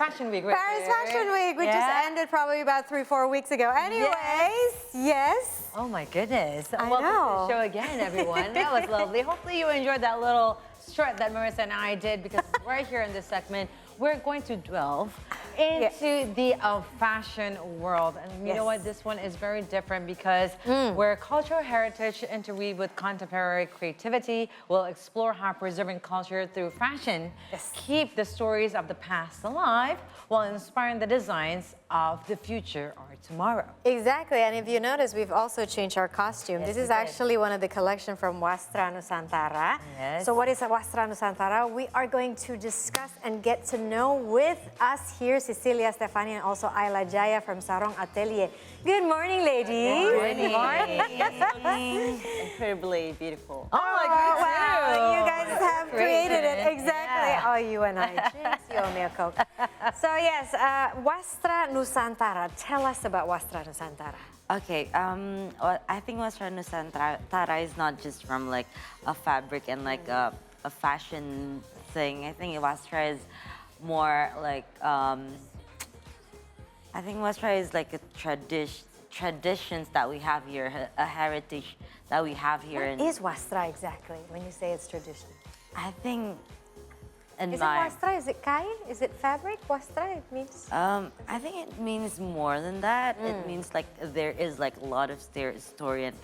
Fashion Week, right? Paris Fashion Week, which just ended probably about 3-4 weeks ago. Anyways, yes. Oh my goodness. I Welcome know. to the show again, everyone. That was lovely. Hopefully you enjoyed that little strut that Marissa and I did, because right here in this segment, we're going to delve into the fashion world. And you know what? This one is very different because we're cultural heritage interweave with contemporary creativity. We'll explore how preserving culture through fashion keep the stories of the past alive while inspiring the designs of the future or tomorrow. Exactly, and if you notice, we've also changed our costume. This is actually one of the collection from Wastra Nusantara. So what is Wastra Nusantara? We are going to discuss and get to know with us here, Cyssilia, Stefani, and also Ayla, Jaya from Saroong Attelier. Good morning, ladies. Good morning. Incredibly beautiful. Oh my God! Wow, you guys have created it. Exactly. Oh, you and I. Jinx, you owe me a Coke. So yes, Wastra Nusantara. Tell us about Wastra Nusantara. Okay, I think Wastra Nusantara is not just from like a fabric and like a fashion thing. I think Wastra is more like, I think Wastra is like a traditions that we have here, a heritage that we have here. What is Wastra exactly when you say it's tradition? I think Is it Wastra? Is it kain? Is it fabric? Wastra, it means? I think it means more than that. It means like there is like a lot of story and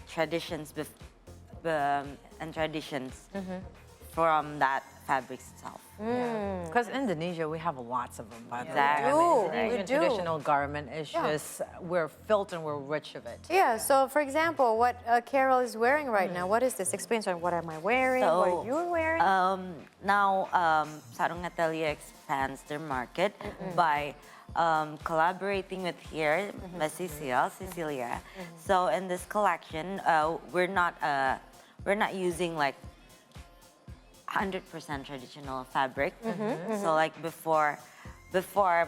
traditions and traditions from that fabric itself. Because Indonesia, we have lots of them, by the way. Exactly. Indonesian traditional garment is just, we're filled and we're rich of it. Yeah, so for example, what Carol is wearing right now, what is this? Explain to me, what am I wearing? So, what are you wearing? Now, Saroong Attelier expands their market by collaborating with here, Cyssilia. So in this collection, we're not using like 100% traditional fabric. So like before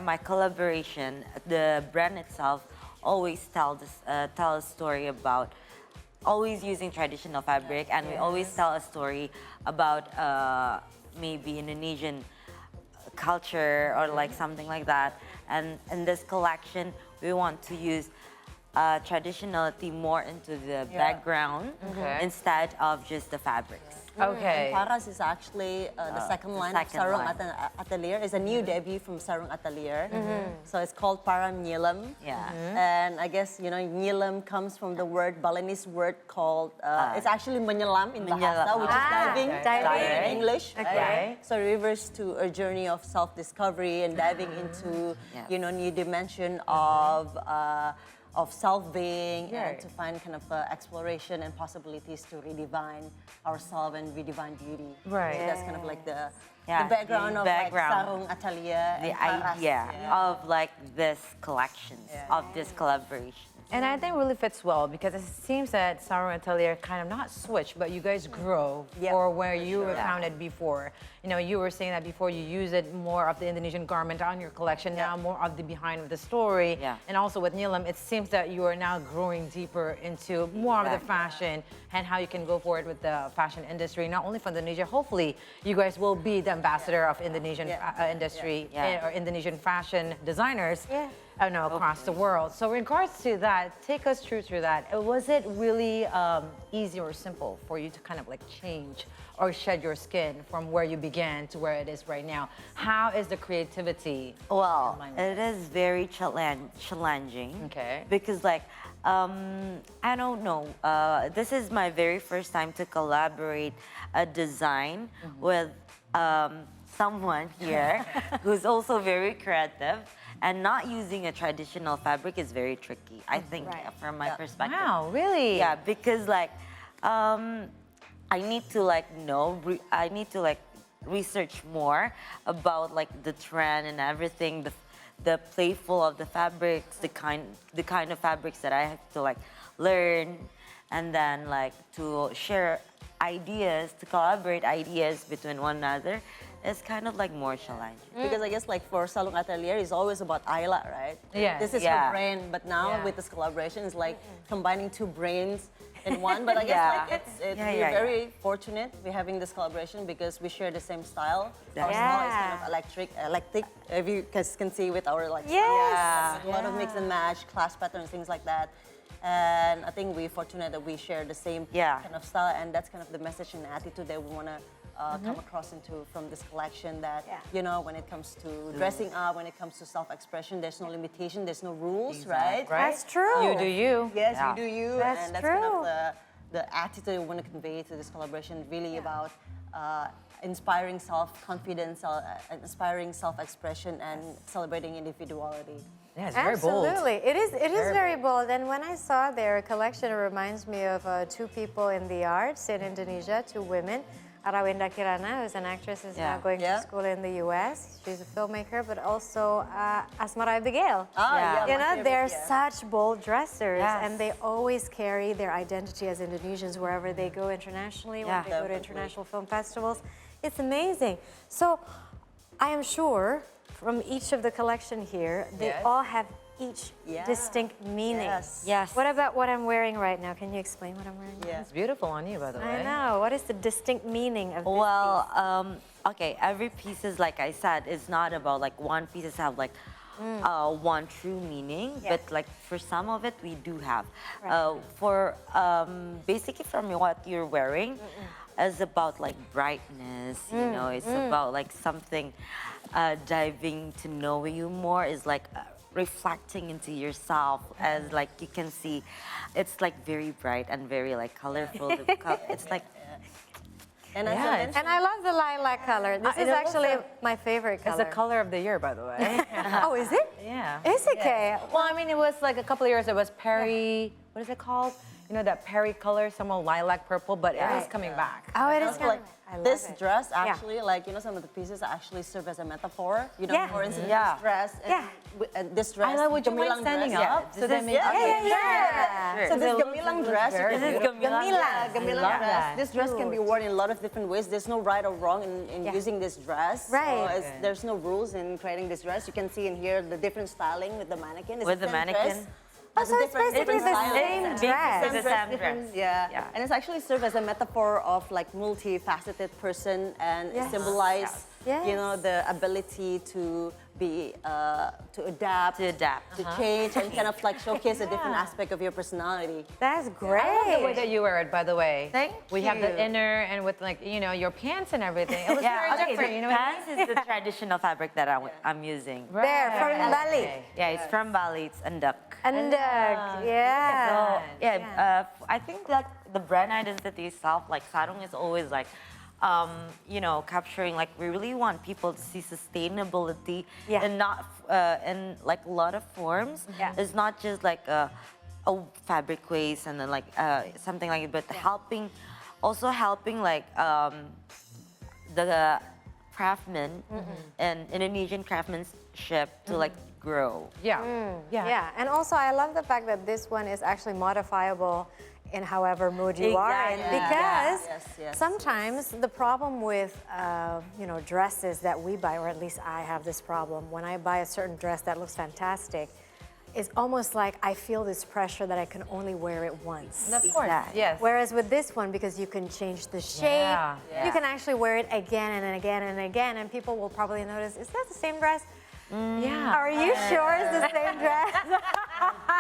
my collaboration, the brand itself always tell a story about always using traditional fabric, and we always tell a story about maybe Indonesian culture or like something like that. And in this collection, we want to use traditionality more into the background instead of just the fabrics. Okay. And Paras is actually the second line of Saroong Attelier. It's a new debut from Saroong Attelier. So it's called Para Nyilam. And I guess, you know, Nyilam comes from the word, Balinese word called, it's actually menyelam in Bahasa, which is diving in English. Okay. So it refers to a journey of self-discovery and diving into, you know, new dimension of self-being and to find kind of exploration and possibilities to redefine ourselves and redefine beauty. Right. So that's kind of like the background of like Saroong Attelier. The idea of like this collection, of this collaboration. And I think it really fits well because it seems that Saroong Attelier kind of not switch, but you guys grow for where you were founded before. You know, you were saying that before you use it more of the Indonesian garment on your collection, now more of the behind of the story. And also with Nyilam, it seems that you are now growing deeper into more of the fashion and how you can go forward with the fashion industry, not only for Indonesia. Hopefully, you guys will be the ambassador of Indonesian industry or Indonesian fashion designers. Across the world. So in regards to that, take us through that. Was it really easy or simple for you to kind of like change or shed your skin from where you began to where it is right now? How is the creativity? Well, it is very challenging. Okay. Because like, I don't know, this is my very first time to collaborate a design with someone here who's also very creative. And not using a traditional fabric is very tricky, I think, from my perspective. Wow, really? Yeah, because like, I need to like research more about like the trend and everything, the playful of the fabrics, the kind of fabrics that I have to like learn, and then like to share ideas, to collaborate ideas between one another. it's kind of like more challenging. Because I guess like for Saroong Attelier, it's always about Ayla, right? Yes. This is Yeah. her brain, but now Yeah. with this collaboration, it's like combining two brains in one. But I guess Yeah. like Yeah, we're yeah, very fortunate we're having this collaboration because we share the same style. Our style is kind of eclectic, if you guys can see with our like Yes. a lot of mix and match, class patterns, things like that. And I think we're fortunate that we share the same kind of style, and that's kind of the message and attitude that we want to come across into from this collection. That you know, when it comes to dressing up, when it comes to self-expression, there's no limitation, there's no rules, right? That's true. You do you. Yes, Yeah. you do you, That's and that's true. kind of the attitude we want to convey to this collaboration. Really about inspiring self-confidence, inspiring self-expression, and celebrating individuality. Yeah, it's very bold. Absolutely. It is very bold. And when I saw their collection, it reminds me of two people in the arts in Indonesia, two women. Arawinda Kirana, who's an actress, is now going to school in the US. She's a filmmaker, but also Asmara Abigail. You know, they're such bold dressers, and they always carry their identity as Indonesians wherever they go internationally, when they go to international film festivals. It's amazing. So I am sure from each of the collection here, they all have each distinct meaning. Yes. What about what I'm wearing right now? Can you explain what I'm wearing? Yeah. It's beautiful on you, by the way. I know. What is the distinct meaning of this Well, okay, every piece is, like I said, it's not about like one pieces have like one true meaning, but like for some of it we do have. For basically from what you're wearing, is about like brightness, you know, it's about like something diving to know you more, is like reflecting into yourself, as like you can see, it's like very bright and very like colorful. It's like, And as I mentioned, And I love the lilac color. This is actually my favorite It's color. the color of the year, by the way. Oh, is it? Yeah. Is it, Kay? Well, I mean, it was like a couple of years, it was Perry, what is it called? You know, that Perry color, somewhat lilac purple, but it is coming back. Oh, it is also, kind like I love this it. dress actually, like, you know, some of the pieces actually serve as a metaphor. You know, Yeah. for instance, Yeah. this dress and this dress. Ayla, would you mind gemilang standing dress, up? So So this, they make- So this gemilang dress, you can- this is gemilang. gemilang love dress. that. This dress can be worn in a lot of different ways. There's no right or wrong in using this dress. Right. So there's no rules in creating this dress. You can see in here the different styling with the mannequin. It's With the the same mannequin. dress, Oh, but so it's basically the styling. same dress. It's the same different- dress. Yeah. And it's actually served as a metaphor of like multifaceted person, and it symbolize, you know, the ability to be, to adapt, To adapt. to change, and kind of like showcase a different aspect of your personality. That's great. I love the way that you wear it, by the way. Thank We have the you. inner and with like, you know, your pants and everything. It was Yeah, very okay, different, the you know what I pants is the traditional fabric that I'm using. mean? There, from Bali. Yeah, it's from Bali, it's Anduk. And yeah. So, yeah, I think that the brand identity itself, like Saroong is always like, you know, capturing, like we really want people to see sustainability and not in like a lot of forms. It's not just like a fabric waste and then like something like it, but also helping like the craftsmen and Indonesian craftsmanship to like grow. Yeah, and also I love the fact that this one is actually modifiable in however mood you are in, Exactly. because Yes. sometimes the problem with you know, dresses that we buy, or at least I have this problem, when I buy a certain dress that looks fantastic, it's almost like I feel this pressure that I can only wear it once. Of course, yes. Whereas with this one, because you can change the shape, you can actually wear it again and again and again, and people will probably notice, is that the same dress? Yeah. Are you sure it's the same dress?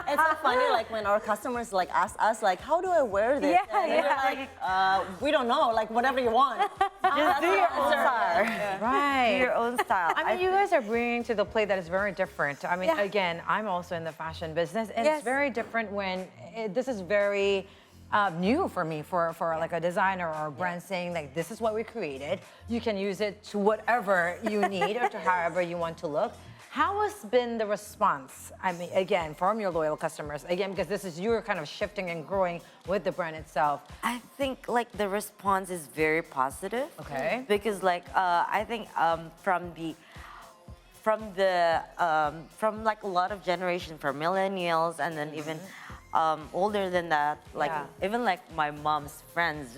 It's so funny, like when our customers like ask us, like, how do I wear this? Yeah, And we're like, we don't know, like whatever you want. Just do your own style. Right. Do your own style. I mean, you guys are bringing to the plate that is very different. I mean, again, I'm also in the fashion business, and it's very different when this is very new for me, for like a designer or a brand saying like, this is what we created. You can use it to whatever you need or to however you want to look. How has been the response? I mean, again, from your loyal customers, again, because this is you're kind of shifting and growing with the brand itself. I think like the response is very positive. Okay. Because like I think from like a lot of generation, from millennials and then even older than that, like even like my mom's friends,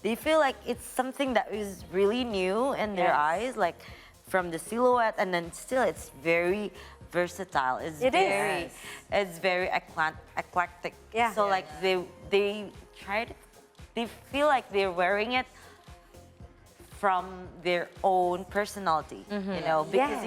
they feel like it's something that is really new in their eyes, like from the silhouette, and then still it's very versatile. It's very eclectic. Yeah. So like they feel like they're wearing it from their own personality, you know, because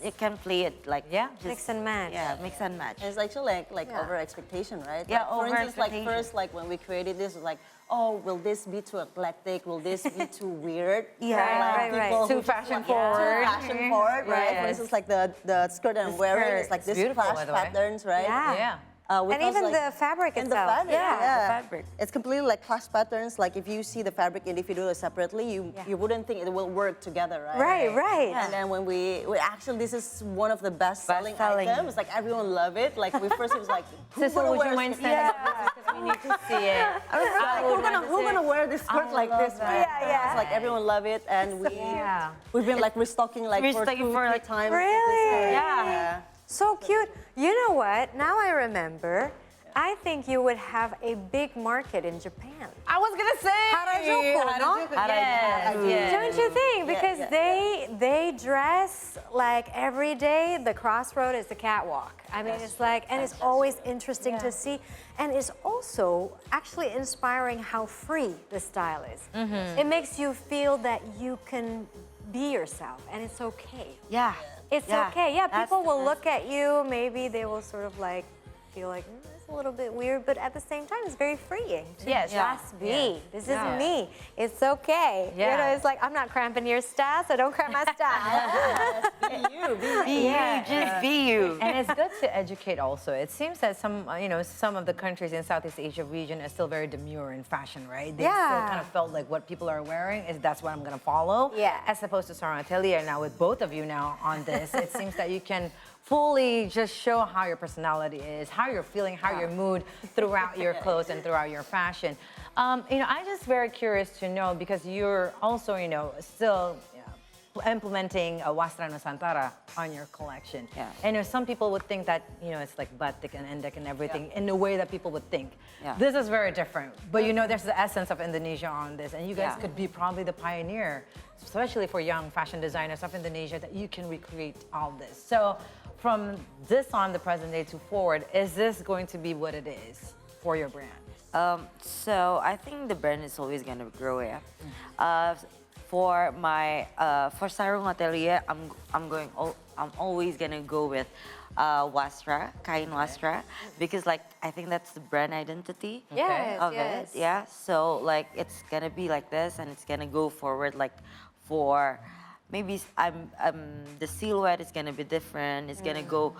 you can play it like just, mix and match. Yeah, mix and match. It's actually like over expectation, right? Yeah, like, over for instance, like expectation. first, like when we created this, it was like, oh, will this be too eclectic? Will this be too weird? Yeah. Like, Right. people who Too just fashion want- forward. Too fashion forward, right? Yes. For instance, like the skirt that I'm wearing is like It's this beautiful, flash by the way. patterns, right? Yeah. With And us, even like- the fabric and itself. the fabric, Yeah. The fabric. It's completely like clash patterns. Like if you see the fabric individually separately, you wouldn't think it will work together, right? Right. And then when we actually, this is one of the best-selling Best-selling. items. Like everyone love it. Like we first it was like, Cecil, would you mind standing up because we need to see it? I was like, who's gonna wear this skirt like this? Right? Yeah. It's like everyone love it, and we've been like restocking like for Restocking two, for, three like, times. Really? Yeah. So cute. You know what? Now I remember. I think you would have a big market in Japan. I was gonna say Harajuku, no? Yes. Don't you think? Because yeah. they dress like every day. The crossroad is the catwalk. I mean, it's like, and it's always interesting to see, and it's also actually inspiring how free the style is. It makes you feel that you can be yourself, and it's okay. Yeah. It's okay. Yeah, That's people the will best. look at you. Maybe they will sort of like feel like it's a little bit weird, but at the same time, it's very freeing. Yes. Just be. Yeah. This Yeah. is me. It's okay. Yeah. You know, it's like I'm not cramping your style, so don't cramp my style. Be you. Be you, just be you. And it's good to educate also. It seems that some of the countries in Southeast Asia region are still very demure in fashion, right? They still kind of felt like what people are wearing is that's what I'm gonna follow. Yeah. As opposed to Saroong Atelier. Now with both of you now on this, it seems that you can fully just show how your personality is, how you're feeling, how your mood throughout your clothes and throughout your fashion. I'm just very curious to know because you're also, still implementing a Wastra Nusantara on your collection. Yeah. And some people would think that, it's like batik and endek and everything in the way that people would think. Yeah. This is very different. But there's the essence of Indonesia on this. And you guys could be probably the pioneer, especially for young fashion designers of Indonesia, that you can recreate all this. So from this on the present day to forward, is this going to be what it is for your brand? So I think the brand is always gonna grow. For Saroong Atelier, I'm always gonna go with Wastra, Kain Wastra, because I think that's the brand identity Yes, of yes. it. Yeah. So it's gonna be like this, and it's gonna go forward for maybe the silhouette is gonna be different. It's gonna go.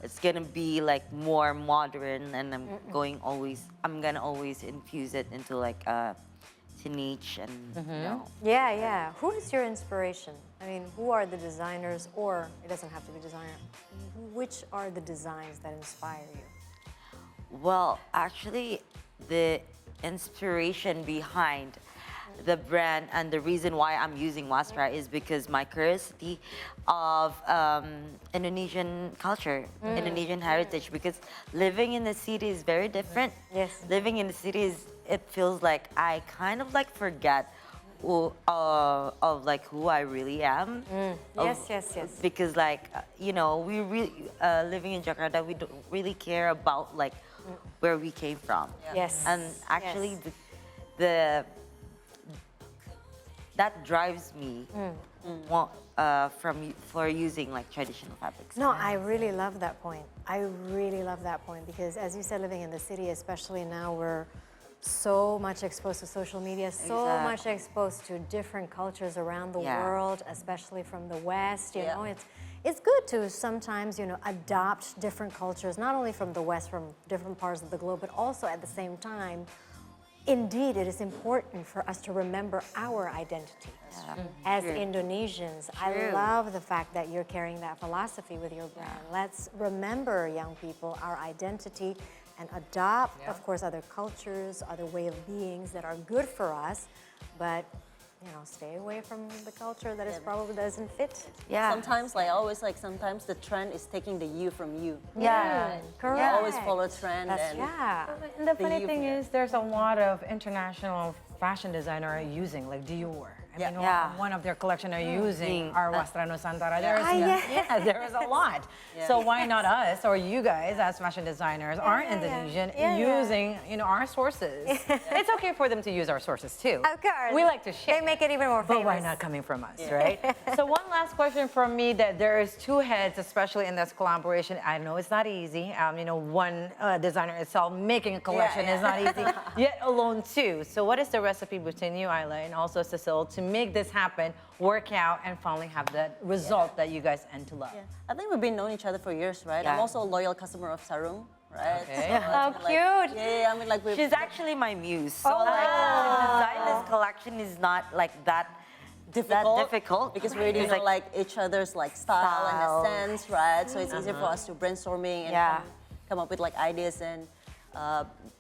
It's gonna be more modern, and I'm gonna always infuse it into teenage and Yeah. Who is your inspiration? I mean, who are the designers, or it doesn't have to be designer. Which are the designs that inspire you? Well, actually, the inspiration behind the brand and the reason why I'm using Wastra is because my curiosity of Indonesian culture, Indonesian heritage, because living in the city is very different. Yes. Living in the city it feels like I kind of forget who I really am. Yes. Because we really living in Jakarta, we don't really care about where we came from. Yes. And actually that drives me for using traditional fabrics. No, I really love that point. I really love that point because, as you said, living in the city, especially now, we're so much exposed to social media, so much exposed to different cultures around the world, especially from the West. You know, it's good to sometimes, adopt different cultures, not only from the West, from different parts of the globe, but also at the same time. Indeed, it is important for us to remember our identity as Indonesians. I love the fact that you're carrying that philosophy with your brand. Let's remember, young people, our identity and adopt, of course, other cultures, other way of beings that are good for us, but stay away from the culture that is probably doesn't fit. Yeah. Sometimes, sometimes the trend is taking the you from you. Yeah. Correct. You always follow trend. That's, and And the funny youth, thing is, there's a lot of international fashion designer are using, like Dior. I mean, Yeah. one of their collection are using our Wastra Nusantara. There is, yeah. there is a lot. So why not us or you guys as fashion designers are Indonesian using, you know, our sources? It's okay for them to use our sources too. Of course. We like to share. They make it even more famous. But why not coming from us, right? So one last question from me, that there is two heads, especially in this collaboration. I know it's not easy. You know, one designer itself making a collection is not easy, yet alone too. So what is the recipe between you, Ayla, and also Cecile, to make this happen, work out, and finally have that result that you guys end to love? Yeah. I think we've been knowing each other for years, right? Yeah. I'm also a loyal customer of Saroong, right? Okay. So How it's been cute. Yeah, I mean, like we've... She's actually my muse. So like to design this collection is not like that difficult. Because we already It's know like each other's like style Style. and essence, right? So it's easier for us to brainstorming and come up with like ideas and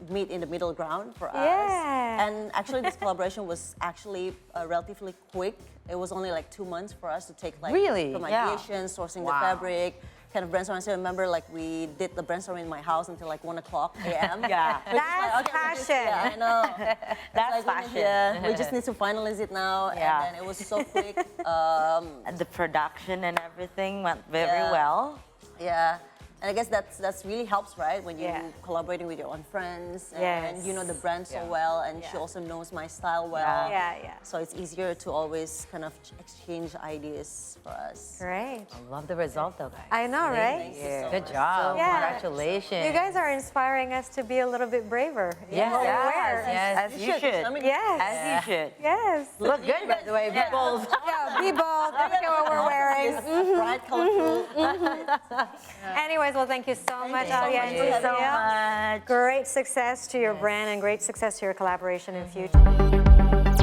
meet in the middle ground for us. Yeah. And actually this collaboration was actually relatively quick. It was only like 2 months for us to take like Really? from Yeah. ideation, sourcing the fabric, kind of brainstorming. I still remember like we did the brainstorming in my house until like 1 o'clock a.m. Yeah. That's passion. Yeah, I know. That's It's like, passion. Yeah, we just need to finalize it now. Yeah. And then it was so quick. And the production and everything went very Yeah. well. Yeah. And I guess that's really helps, right? When you collaborating with your own friends and you know the brand so well, and she also knows my style well. Yeah. So it's easier to always kind of exchange ideas for us. Great. I love the result though, guys. I know, right? Thank you so Good much. job. Yeah. Congratulations. You guys are inspiring us to be a little bit braver. Yes. More aware. Yes. As you should. I mean, Yes. As you should. Yes. Look good, by the way. Be bold. Yeah, be bold. Look at what we're wearing. bright, colorful. Anyways, well, thank you so much, you so Ayla much. and Thank you so Cecilia. Much. Great success to your brand and great success to your collaboration in future.